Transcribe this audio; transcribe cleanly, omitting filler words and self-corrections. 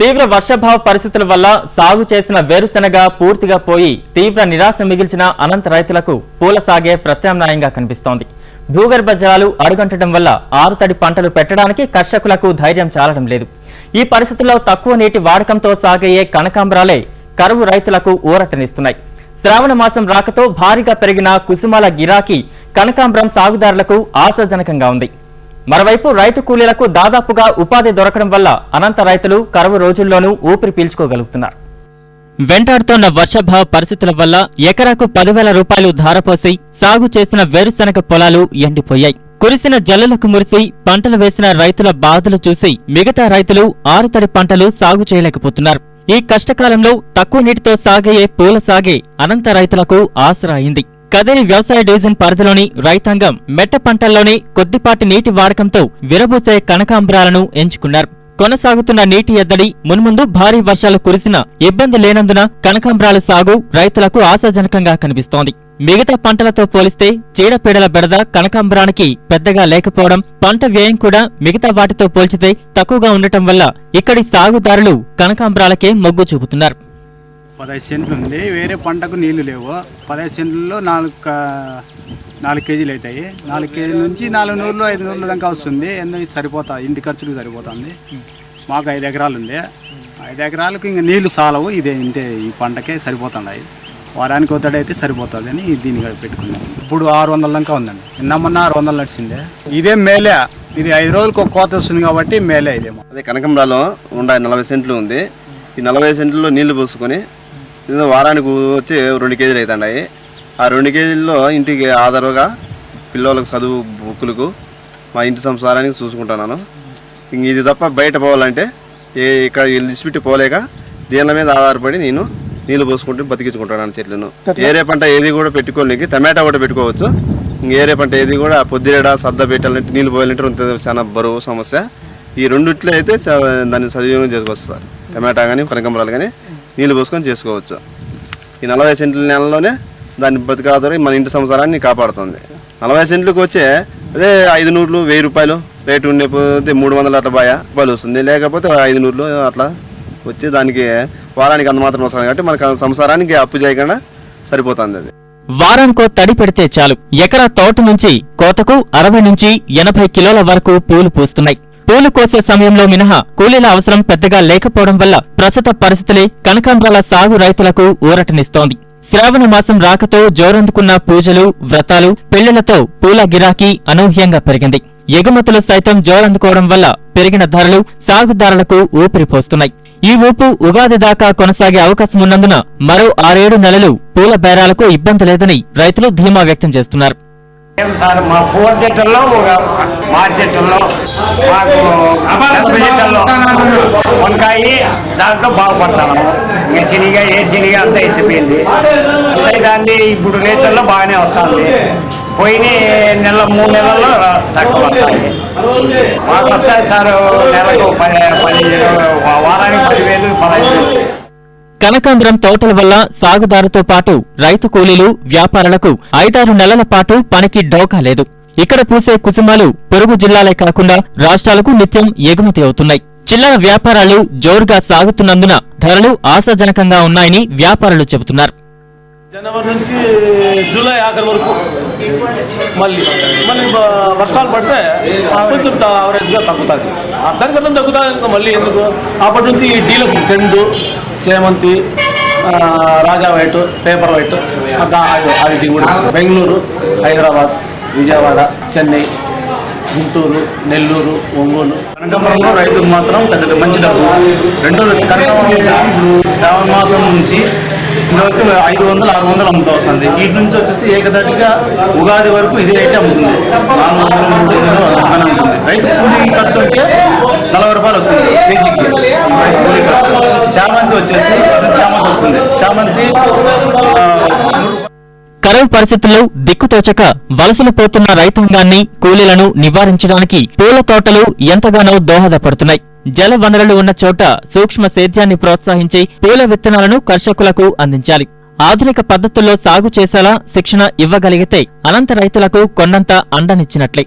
తీవ్ర వర్షాభావ పరిస్థితుల వల్ల సాగు చేసిన వేరుశెనగ పూర్తిగా పోయి తీవ్ర నిరాశ మిగిల్చిన అనంత రైతులకు పూల సాగే ప్రత్యామ్నాయంగా కనిపిస్తోంది. భూగర్భ జలాలు అడుగంటడం వల్ల ఆరుతడి పంటలు పెట్టడానికి కర్షకులకు ధైర్యం చాలడం లేదు. ఈ పరిస్థితుల్లో తక్కువ నీటి వాడకంతో సాగయ్యే కనకాంబరాలే కరువు రైతులకు ఊరటనిస్తున్నాయి. శ్రావణ మాసం రాకతో భారీగా పెరిగిన కుసుమాల గిరాకీ కనకాంబరం సాగుదారులకు ఆశాజనకంగా ఉంది. మరోవైపు రైతు కూలీలకు దాదాపుగా ఉపాధి దొరకడం వల్ల అనంత రైతులు కరువు రోజుల్లోనూ ఊపిరి పీల్చుకోగలుగుతున్నారు. వెంటాడుతోన్న వర్షాభావ పరిస్థితుల వల్ల ఎకరాకు 10,000 రూపాయలు ధారపోసి సాగు చేసిన వేరుశెనగ పొలాలు ఎండిపోయాయి. కురిసిన జల్లులకు మురిసి పంటలు వేసిన రైతుల బాధలు చూసి మిగతా రైతులు ఆరుతడి పంటలు సాగు చేయలేకపోతున్నారు. ఈ కష్టకాలంలో తక్కువ నీటితో సాగే పూల సాగే అనంత రైతులకు ఆసరా అయింది. కదిరి వ్యవసాయ డివిజన్ పరిధిలోని రైతాంగం మెట్ట పంటల్లోనే కొద్దిపాటి నీటి వాడకంతో విరబూసే కనకాంబరాలను ఎంచుకున్నారు. కొనసాగుతున్న నీటి ఎద్దడి మున్ముందు భారీ వర్షాలు కురిసిన ఇబ్బంది లేనందున కనకాంబరాల సాగు రైతులకు ఆశాజనకంగా కనిపిస్తోంది. మిగతా పంటలతో పోలిస్తే చీడపీడల బెడద కనకాంబరానికి పెద్దగా లేకపోవడం, పంట వ్యయం కూడా మిగతా వాటితో పోల్చితే తక్కువగా ఉండటం వల్ల ఇక్కడి సాగుదారులు కనకాంబరాలకే మొగ్గు చూపుతున్నారు. 15 సెంట్లు ఉంది. వేరే పంటకు నీళ్లు లేవు. 15 సెంట్లలో 4 కేజీలు అవుతాయి. 4 కేజీల నుంచి 400 500 దాకా వస్తుంది. ఎందుకు సరిపోతుంది, ఇంటి ఖర్చులకు సరిపోతుంది. మాకు 5 ఎకరాలు ఉంది. 5 ఎకరాలకు ఇంకా నీళ్లు సాలవు. ఇంతే ఈ పంటకే సరిపోతున్నాయి. వారానికి ఒకటైతే సరిపోతుంది అని దీన్ని పెట్టుకున్నాం. ఇప్పుడు 600 దాకా ఉందండి. నిన్నమన్నా 600 నడిచిందే. ఇదే మేలే. ఇది 5 రోజులకు ఒక కోత వస్తుంది కాబట్టి మేలే. ఇదేమో అదే కనకంబరాలో 40 సెంట్లు ఉంది. ఈ 40 సెంట్లలో నీళ్లు పోసుకొని వారానికి వచ్చి 2 కేజీలు అవుతున్నాయి. ఆ 2 కేజీల్లో ఇంటికి ఆధారుగా పిల్లలకు చదువు బుక్కులకు మా ఇంటి సంసారానికి చూసుకుంటున్నాను. ఇంక ఇది తప్ప బయట పోవాలంటే ఇక్కడ ఇలిసిపెట్టి పోలేక దీని మీద ఆధారపడి నేను నీళ్లు పోసుకుంటూ బతికించుకుంటున్నాను చెట్లను. ఏరే పంట ఏది కూడా పెట్టుకోలేక టమాటా కూడా పెట్టుకోవచ్చు. ఇంక ఏరే పంట ఏది కూడా పొద్దురేడ సద్ద పెట్టాలంటే నీళ్లు పోయాలంటే చాలా బరువు సమస్య. ఈ రెండిట్లో అయితే దాన్ని సద్వినియోగం చేసుకోవచ్చు సార్. టమాటా కానీ కనకాంబరాలు కానీ నీళ్లు పోసుకొని చేసుకోవచ్చు. ఈ 40 సెంట్ల నెలలోనే దాన్ని బతికాదరి మన ఇంటి సంసారాన్ని కాపాడుతుంది. 40 సెంట్లకు వచ్చే అదే 500 1000 రూపాయలు రేటు ఉండేపోతే 300 అట్లా రూపాయలు వస్తుంది. లేకపోతే 500 అట్లా వచ్చి దానికి వారానికి అంత మాత్రం వస్తుంది కాబట్టి మనకు సంసారానికి అప్పు చేయకుండా సరిపోతుంది. అది వారానికో తడి పెడితే చాలు ఎకరా తోట నుంచి కోతకు 60 నుంచి 80 కిలోల వరకు పూలు పూస్తున్నాయి. పూలు కోసే సమయంలో మినహా కూలీల అవసరం పెద్దగా లేకపోవడం వల్ల ప్రస్తుత పరిస్థితులే కనకాంబరాల సాగు రైతులకు ఊరటనిస్తోంది. శ్రావణ మాసం రాకతో జోరందుకున్న పూజలు, వ్రతాలు, పెళ్లిళ్లతో పూల గిరాకీ అనూహ్యంగా పెరిగింది. ఎగుమతులు సైతం జోరందుకోవడం వల్ల పెరిగిన ధరలు సాగుదారులకు ఊపిరిపోస్తున్నాయి. ఈ ఊపు ఉగాది దాకా కొనసాగే అవకాశం ఉన్నందున మరో 6-7 నెలలు పూల బేరాలకు ఇబ్బంది లేదని రైతులు ధీమా వ్యక్తం చేస్తున్నారు. సార్ మా పూల చెట్టుల్లో మాడి చెట్టుల్లో మాకు చెట్టుల్లో వంకాయ దాంట్లో బాగుపడతాను. ఇంకా శనిగా శనిగా అంతా ఎత్తిపోయింది. దాన్ని ఇప్పుడు రేట్లలో బాగానే వస్తుంది. పోయిన 3 నెలల్లో తక్కువ వస్తాయి. మాకు వస్తాయి సార్ నెలకు 10 వారానికి 10,000 15,000. కనకాంబరం తోటల వల్ల సాగుదారుతో పాటు రైతు కూలీలు, వ్యాపారులకు 5-6 నెలల పాటు పనికి ఢోకా లేదు. ఇక్కడ పూసే కుసుమాలు పొరుగు జిల్లాలే కాకుండా రాష్ట్రాలకు నిత్యం ఎగుమతి అవుతున్నాయి. చిల్లర వ్యాపారాలు జోరుగా సాగుతున్నందున ధరలు ఆశాజనకంగా ఉన్నాయని వ్యాపారులు చెబుతున్నారు. జనవరి నుంచి జూలై ఆఖరి వరకు మళ్ళీ వర్షాలు పడితే కొంచెం యావరేజ్గా తగ్గుతుంది. దానికన్నా తగ్గుతుంది ఇంకా మళ్ళీ ఎందుకు. అప్పటి నుంచి డీలక్స్ చెండు, చేమంతి, రాజా వైట్, పేపర్ వైట్ అవి దిగుబడి. బెంగళూరు, హైదరాబాద్, విజయవాడ, చెన్నై, గుంటూరు, నెల్లూరు, ఒంగోలు. కనకాంబరంలో రైతుకు మాత్రం పెద్ద మంచి డబ్బు. రెండోది కనకాంబరం వచ్చేసి ఇప్పుడు శ్రావణ మాసం నుంచి ఇంతవరకు 500-600 అమ్ముతూ వస్తుంది. వీటి నుంచి వచ్చేసి ఏకదాటిగా ఉగాది వరకు ఇదే రేటే అమ్ముతుంది. 400-300 అమ్ముతుంది. రైతు కూలీ ఖర్చు అంటే 40 రూపాయలు వస్తుంది కేజీకి. రైతు కూలీ ఖర్చు. చామంతి వచ్చేసి చామంతి వస్తుంది. చామంతి కరువు పరిస్థితుల్లో దిక్కుతోచక వలసలు పోతున్న రైతాంగాన్ని, కూలీలను నివారించడానికి పూల తోటలు ఎంతగానో దోహదపడుతున్నాయి. జల వనరులు ఉన్న చోట సూక్ష్మ సేద్యాన్ని ప్రోత్సహించి పూల విత్తనాలను కర్షకులకు అందించాలి. ఆధునిక పద్ధతుల్లో సాగు చేసేలా శిక్షణ ఇవ్వగలిగితే అనంత రైతులకు కొన్నంత అండనిచ్చినట్లే.